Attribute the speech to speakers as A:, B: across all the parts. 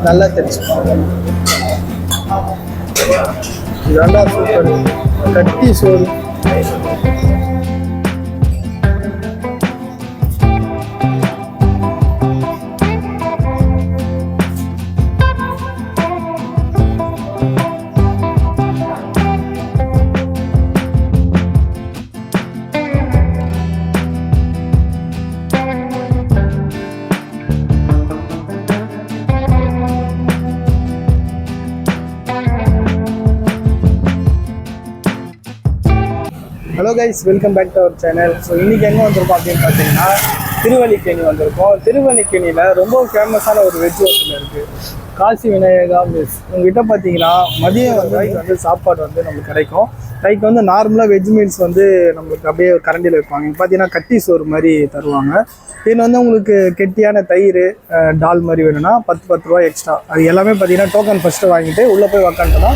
A: நல்லா தெரிச்சு நல்லா சூப்பர் கட்டி சோறு. Hello guys, welcome back to our channel. So இன்றைக்கி எங்கே வந்திருக்கோம் அப்படின்னு பார்த்தீங்கன்னா திருவல்லிக்கேணி வந்திருக்கோம். திருவல்லிக்கேணியில் ரொம்ப ஃபேமஸான ஒரு வெஜ் ஹோட்டல் இருக்குது, காசி விநாயகா மெஸ். உங்ககிட்ட பார்த்தீங்கன்னா மதியம் வந்து சாப்பாடு வந்து நம்மளுக்கு கிடைக்கும். லைக் வந்து நார்மலாக வெஜ் மீல்ஸ் வந்து நம்மளுக்கு அப்படியே கரண்டியில் வைப்பாங்க. இங்கே பார்த்தீங்கன்னா கட்டி சோறு மாதிரி தருவாங்க. இதில் வந்து உங்களுக்கு கெட்டியான தயிர் டால் மாதிரி வேணும்னா 10 ரூபா எக்ஸ்ட்ரா. அது எல்லாமே பார்த்தீங்கன்னா டோக்கன் ஃபஸ்ட்டு வாங்கிட்டு உள்ளே போய் உக்காந்துட்டோம்னா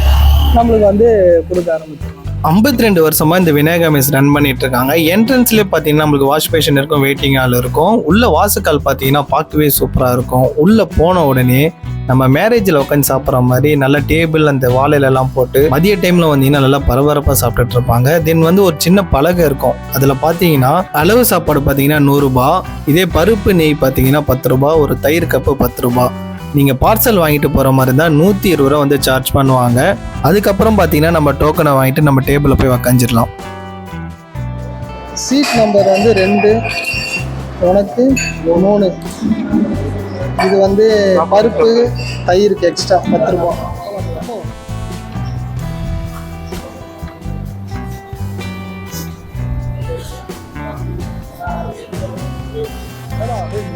A: நம்மளுக்கு வந்து கொடுக்க ஆரம்பிச்சிடும்.
B: 52 வருஷமாக இந்த விநாயகா மெஸ் ரன் பண்ணிட்டு இருக்காங்க. என்ட்ரன்ஸ்லேயே பார்த்தீங்கன்னா நம்மளுக்கு வாஷ் பேஷன் இருக்கும், வெயிட்டிங் ஹால் இருக்கும். உள்ள வாசக்கால் பார்த்தீங்கன்னா பார்க்கவே சூப்பராக இருக்கும். உள்ளே போன உடனே நம்ம மேரேஜில் உட்காந்து சாப்பிட்ற மாதிரி நல்ல டேபிள் அந்த வாழையிலலாம் போட்டு மதிய டைமில் வந்தீங்கன்னா நல்லா பரபரப்பாக சாப்பிட்டுட்டு இருப்பாங்க. தென் வந்து ஒரு சின்ன பலகை இருக்கும், அதில் பார்த்தீங்கன்னா அளவு சாப்பாடு பார்த்தீங்கன்னா 100 ரூபா. இதே பருப்பு நெய் பார்த்தீங்கன்னா 10 ரூபா. ஒரு தயிர் கப்பு 10 ரூபா. நீங்கள் பார்சல் வாங்கிட்டு போகிற மாதிரி இருந்தால் 120 ரூபா வந்து சார்ஜ் பண்ணுவாங்க. அதுக்கப்புறம் பார்த்தீங்கன்னா நம்ம டோக்கனை வாங்கிட்டு நம்ம டேபிளில் போய் உக்காந்துடலாம்.
A: சீட் நம்பர் வந்து 2, உனக்கு 3. இது வந்து பருப்பு தயிருக்கு எக்ஸ்ட்ரா 10 ரூபா.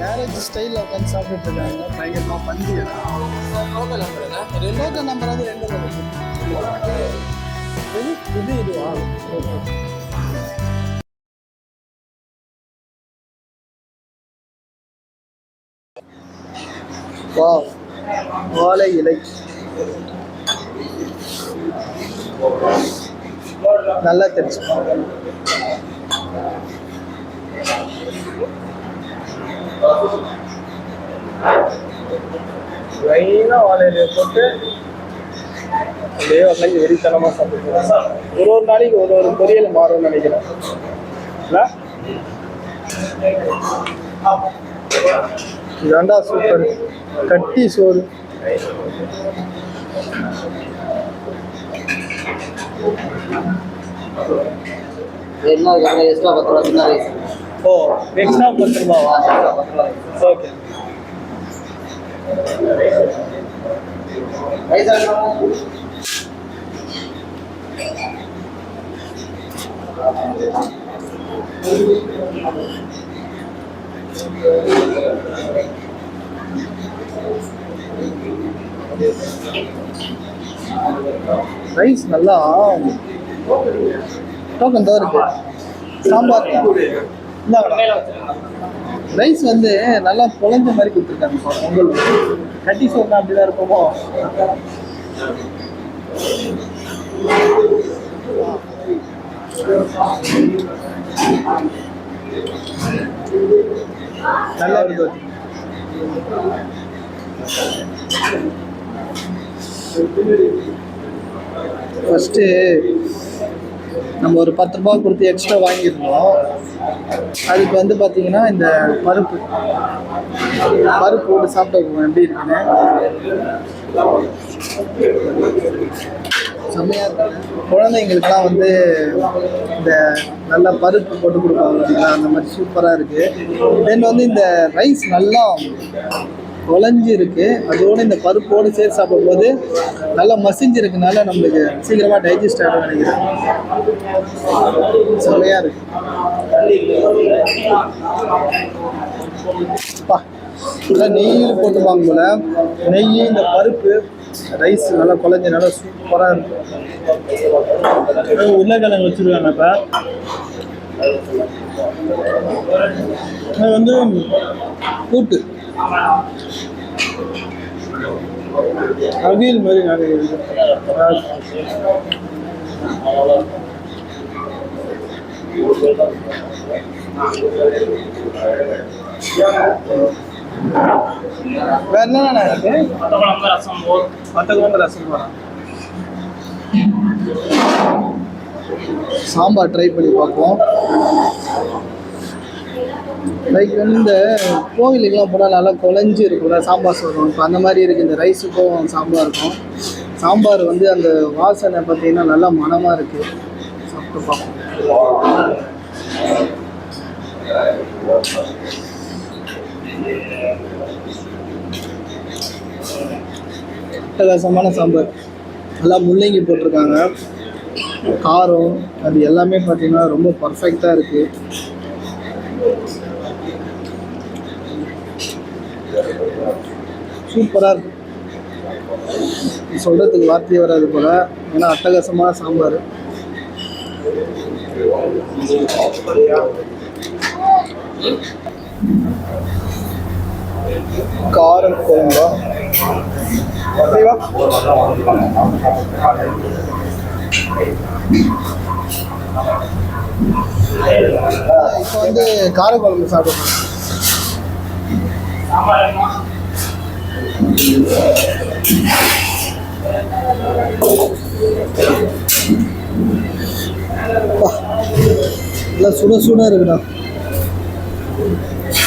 A: மேரேஜ் ஸ்டைலில் உட்காந்து சாப்பிட்டு இருக்காங்க. பயங்கரமாக பந்தி. லோக்கல் நம்பர் வந்து 2 இதுவா? வா, வாழை இலை நல்லா தெரிச்சு. லைனாக வாழையில போட்டு அப்படியே உட்காந்து வெறித்தனமாக சாப்பிடுவோம். ஒரு நாளைக்கு ஒரு பொரியல் மாறும்னு நினைக்கிறேன். இதாண்டா சூப்பர் கட்டி சோறு. ஓ, எக்ஸ்ட்ரா 10 ரூபாவா? ஓகே. ரைஸ் நல்லா டோக்கன் தான் இருக்கு. சாம்பார் ரைஸ் வந்து நல்லா குழஞ்ச மாதிரி கொடுத்துருக்காங்க. பொங்கல் கட்டி சோறுனா அப்படிதான் இருக்குமோ? நல்லா இருக்கு. ஃபஸ்ட்டு நம்ம ஒரு 10 ரூபா கொடுத்து எக்ஸ்ட்ரா வாங்கியிருந்தோம். அதுக்கு வந்து பார்த்தீங்கன்னா இந்த பருப்பு போட்டு சாப்பிட்டு எப்படி இருக்குன்னு செம்மையாக இருக்கு. குழந்தைங்களுக்கெல்லாம் வந்து இந்த நல்லா பருப்பு போட்டு கொடுப்பாங்க பார்த்தீங்களா, அந்த மாதிரி சூப்பராக இருக்குது. தென் வந்து இந்த ரைஸ் நல்லா குழஞ்சி இருக்குது. அதோடு இந்த பருப்போடு சேர்த்து சாப்பிடும்போது நல்லா மசிஞ்சிருக்குனால நம்மளுக்கு சீக்கிரமாக டைஜஸ்ட் ஆகிடும் நினைக்கிறேன். செம்மையாக இருக்கு. நெய்யில் போட்டுப்பாங்க போல. நெய், இந்த பருப்பு, ரைஸ் நல்லா குழஞ்சி நல்லா சூப்பராக இருக்கும். உருளைக்கிழங்கு வச்சுருக்காங்க. இப்போ அது வந்து கூட்டு அவியல் மாதிரி நிறைய வேற என்னென்ன இருக்கு?
C: வத்தக்குழம்பு, ரசம், மோர்.
A: வத்தக்குழம்பு, ரசம் வரும். சாம்பார் ட்ரை பண்ணி பார்ப்போம். லைக் வந்து இந்த கோவிலுக்கெல்லாம் போனால் நல்லா குழஞ்சி இருக்கும்ல சாம்பார் சொல்கிறோம். இப்போ அந்த மாதிரி இருக்குது. இந்த ரைஸுக்கும் சாம்பாருக்கும். சாம்பார் வந்து அந்த வாசனை பார்த்தீங்கன்னா நல்லா மணமாக இருக்குது. சாப்பிட்டு பார்ப்போம். அட்டகாசமான சாம்பார். நல்லா முள்ளங்கி போட்டிருக்காங்க. காரம் அது எல்லாமே பார்த்தீங்கன்னா ரொம்ப பர்ஃபெக்டாக இருக்குது. சூப்பராக இருக்குது. சொல்கிறதுக்கு வார்த்தையே வராது போல். ஏன்னா அட்டகாசமான சாம்பார். காரம் குழம்பா ஓகேவா? இப்போ வந்து காரக்குழம்பு சாப்பிடுவோம். நல்லா சுட சுட இருக்குடா.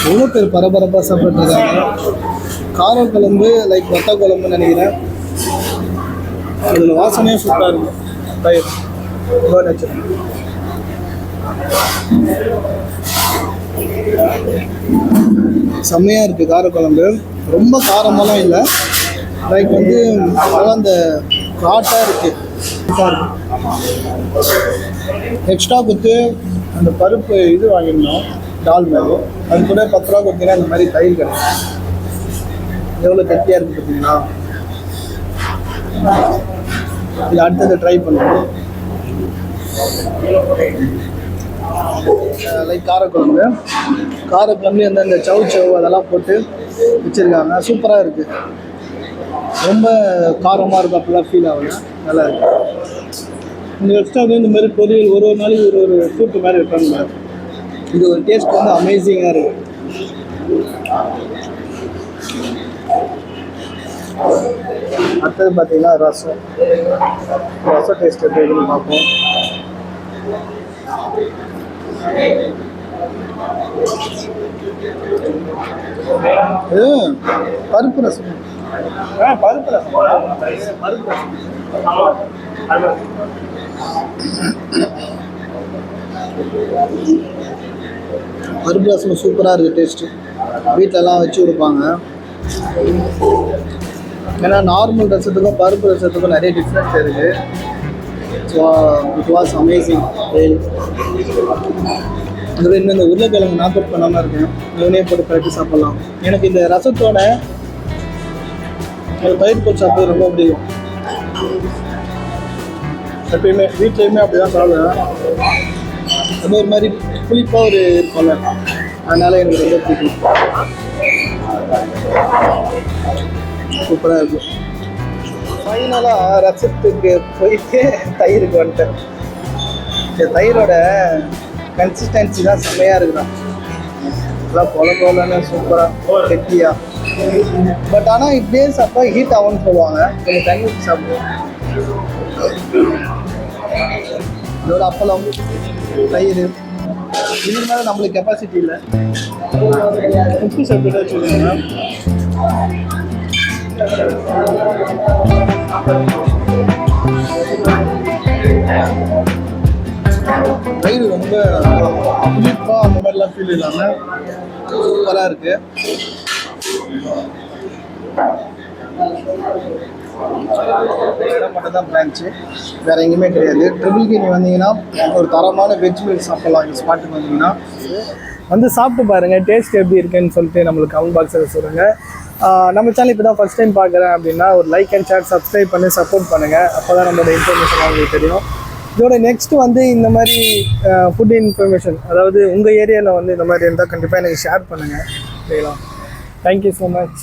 A: எவ்வளோ பேர் பரபரப்பாக சாப்பிட்ருக்காங்க. காரக்குழம்பு லைக் வத்த குழம்புன்னு நினைக்கிறேன். அதில் வாசனையே சூப்பராக இருக்கும். தயிர் செம்மையாக இருக்குது காரக்குழம்பு. ரொம்ப காரமெல்லாம் இல்லை. லைக் வந்து நல்லா அந்த காட்டாக இருக்குது. எக்ஸ்ட்ரா கொடுத்து அந்த பருப்பு இது வாங்கியிருந்தோம் டால் மேலே. அது கூட 10 ரூபா கொடுத்தீங்கன்னா இந்த மாதிரி தயிர் கிடைக்கும். எவ்வளோ கட்டியாக இருக்குது பார்த்தீங்களா? இது அடுத்தது ட்ரை பண்ணுவோம். லைக் காரக்குழம்பு. காரக்குழம்புலேயே வந்து அந்த சவு அதெல்லாம் போட்டு வச்சுருக்காங்க. சூப்பராக இருக்குது. ரொம்ப காரமாக இருக்கும் அப்படிலாம் ஃபீல் ஆகல. நல்லா இருக்குது. இந்த எக்ஸ்ட்ரா வந்து இந்த மாதிரி பொரியல் ஒரு நாளைக்கு ஒரு கூட்டு மாதிரி வைப்பாங்க. இது ஒரு டேஸ்ட் வந்து அமேசிங்காக இருக்குது. அடுத்தது பார்த்தீங்கன்னா ரசம் டேஸ்ட் எப்படி இருக்குன்னு பார்ப்போம். பருப்பு ரசம். பருப்பு ரசம். பருப்பு ரசம் சூப்பராக இருக்குது டேஸ்ட்டு. வீட்டிலலாம் வச்சு கொடுப்பாங்க. ஏன்னா நார்மல் ரசத்துக்கும் பருப்பு ரசத்துக்கும் நிறைய டிஃப்ரென்ஸ் இருக்குது. So it was amazing. அதில் இன்னும் இந்த உருளைக்கிழங்கு நாக் அவுட் பண்ணாமல் இருக்கேன். இவனே போட்டு கரெக்டாக சாப்பிட்லாம். எனக்கு இந்த ரசத்தோட ஒரு தயிர் போட்டு சாப்பிட்றது ரொம்ப பிடிக்கும். எப்பயுமே வீட்லேயுமே அப்படி தான் சாப்பிடுவேன். அது ஒரு மாதிரி புளிப்பாக ஒரு இருக்கும்ல, அதனால் எனக்கு ரொம்ப பிடிக்கும். சூப்பராக இருக்கும். ஃபைனலாக ரசத்துக்கு போயிட்டு தயிருக்கு வந்துட்டேன். இந்த தயிரோட கன்சிஸ்டன்சி தான் செம்மையாக இருக்குதான். எல்லாம் போலன்னு சூப்பராக கெட்டியாக. பட் ஆனால் இப்படியே சாப்பிட்டா ஹீட் ஆகும்னு சொல்லுவாங்க. கொஞ்சம் தண்ணி ஊற்றி சாப்பிடுவோம். இதோட அப்பளம் தயிர் இதுக்கு மேலே நம்மளுக்கு கெப்பாசிட்டி இல்லை. உப்பு சாப்பிட்டு வச்சுருக்காங்க. தயிர் ரொம்ப புளிப்பாக அந்த மாதிரிலாம் ஃபீல் இல்லாமல் சூப்பராக இருக்குது. இடம் மட்டும் தான் பிரான்ச்சு, வேறு எங்கேயுமே கிடையாது. ட்ரிபிள் கே வந்தீங்கன்னா ஒரு தரமான வெஜ் மீல் சாப்பிட்லாம். இந்த ஸ்பாட்டுக்கு வந்தீங்கன்னா வந்து சாப்பிட்டு பாருங்கள். டேஸ்ட் எப்படி இருக்குன்னு சொல்லிட்டு நம்மளுக்கு கமெண்ட் பாக்ஸில் சொல்லுங்கள். நம்ம சேனல் இப்போ தான் ஃபஸ்ட் டைம் பார்க்குறேன் அப்படின்னா ஒரு லைக் அண்ட் ஷேர் சப்ஸ்கிரைப் பண்ணி சப்போர்ட் பண்ணுங்கள். அப்போ தான் நம்மளோட இன்ஃபர்மேஷன் உங்களுக்கு தெரியும். இதோட நெக்ஸ்ட் வந்து இந்த மாதிரி ஃபுட் இன்ஃபர்மேஷன், அதாவது உங்கள் ஏரியாவில் வந்து இந்த மாதிரி இருந்தால் கண்டிப்பாக எனக்கு ஷேர் பண்ணுங்கள். சரிங்களா? Thank you so much.